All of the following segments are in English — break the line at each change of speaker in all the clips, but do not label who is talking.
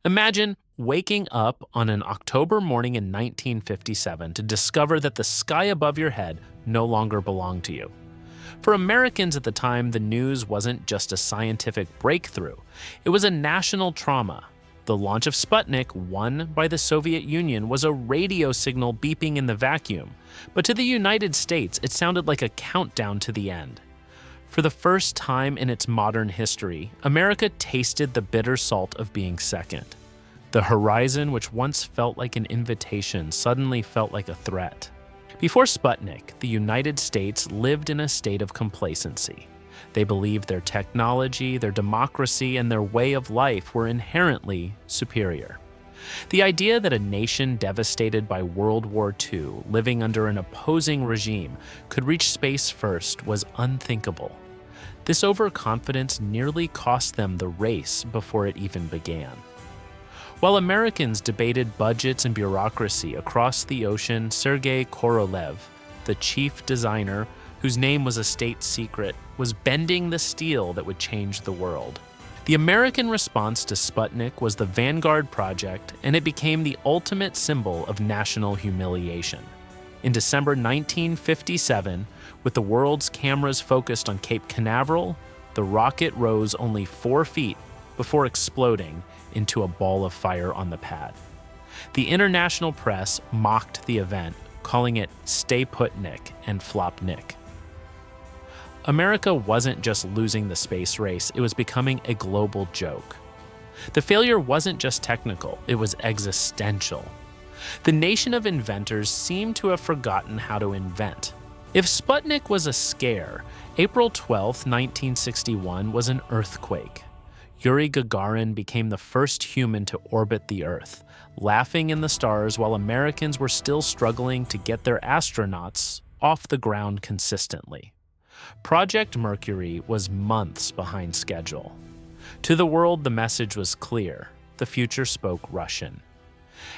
Imagine waking up on an October morning in 1957 to discover that the sky above your head no longer belonged to you. For Americans at the time, the news wasn't just a scientific breakthrough, it was a national trauma. The launch of Sputnik, won by the Soviet Union, was a radio signal beeping in the vacuum, but to the United States, it sounded like a countdown to the end. For the first time in its modern history, America tasted the bitter salt of being second. The horizon, which once felt like an invitation, suddenly felt like a threat. Before Sputnik, the United States lived in a state of complacency. They believed their technology, their democracy, and their way of life were inherently superior. The idea that a nation devastated by World War II, living under an opposing regime, could reach space first was unthinkable. This overconfidence nearly cost them the race before it even began. While Americans debated budgets and bureaucracy across the ocean, Sergei Korolev, the chief designer, whose name was a state secret, was bending the steel that would change the world. The American response to Sputnik was the Vanguard project, and it became the ultimate symbol of national humiliation. In December 1957, with the world's cameras focused on Cape Canaveral, the rocket rose only 4 feet before exploding into a ball of fire on the pad. The international press mocked the event, calling it Stay Putnik and Flopnik. America wasn't just losing the space race, it was becoming a global joke. The failure wasn't just technical, it was existential. The nation of inventors seemed to have forgotten how to invent. If Sputnik was a scare, April 12, 1961 was an earthquake. Yuri Gagarin became the first human to orbit the Earth, laughing in the stars while Americans were still struggling to get their astronauts off the ground consistently. Project Mercury was months behind schedule. To the world, the message was clear. The future spoke Russian.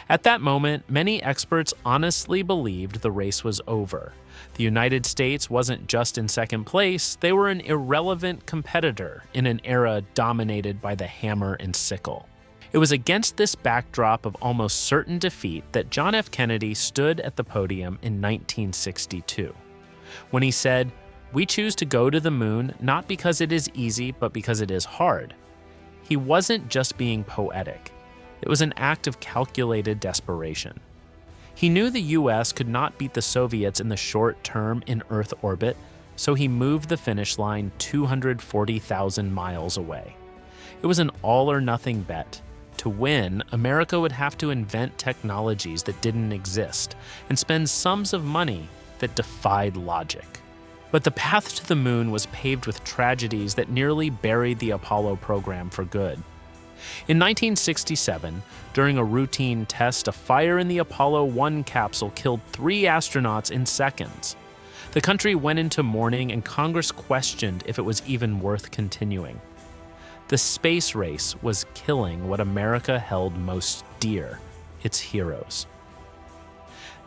At that moment, many experts honestly believed the race was over. The United States wasn't just in second place, they were an irrelevant competitor in an era dominated by the hammer and sickle. It was against this backdrop of almost certain defeat that John F. Kennedy stood at the podium in 1962. When he said, "We choose to go to the moon not because it is easy, but because it is hard," he wasn't just being poetic. It was an act of calculated desperation. He knew the US could not beat the Soviets in the short term in Earth orbit, so he moved the finish line 240,000 miles away. It was an all-or-nothing bet. To win, America would have to invent technologies that didn't exist and spend sums of money that defied logic. But the path to the moon was paved with tragedies that nearly buried the Apollo program for good. In 1967, during a routine test, a fire in the Apollo 1 capsule killed 3 astronauts in seconds. The country went into mourning, and Congress questioned if it was even worth continuing. The space race was killing what America held most dear, its heroes.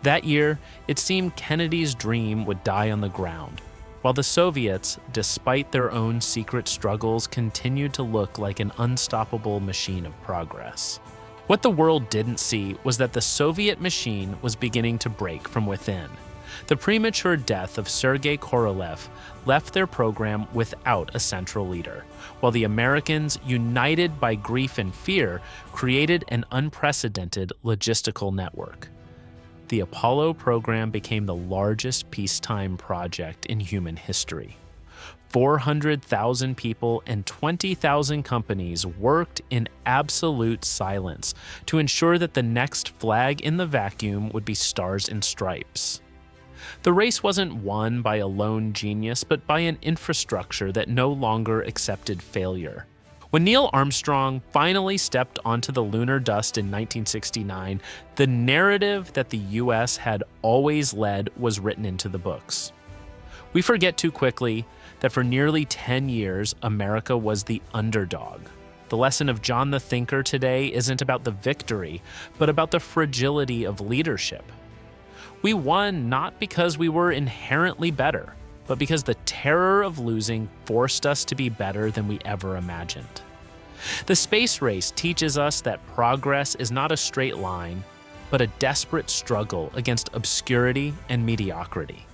That year, it seemed Kennedy's dream would die on the ground, while the Soviets, despite their own secret struggles, continued to look like an unstoppable machine of progress. What the world didn't see was that the Soviet machine was beginning to break from within. The premature death of Sergei Korolev left their program without a central leader, while the Americans, united by grief and fear, created an unprecedented logistical network. The Apollo program became the largest peacetime project in human history. 400,000 people and 20,000 companies worked in absolute silence to ensure that the next flag in the vacuum would be stars and stripes. The race wasn't won by a lone genius, but by an infrastructure that no longer accepted failure. When Neil Armstrong finally stepped onto the lunar dust in 1969, the narrative that the US had always led was written into the books. We forget too quickly that for nearly 10 years, America was the underdog. The lesson of John the Thinker today isn't about the victory, but about the fragility of leadership. We won not because we were inherently better, but because the terror of losing forced us to be better than we ever imagined. The space race teaches us that progress is not a straight line, but a desperate struggle against obscurity and mediocrity.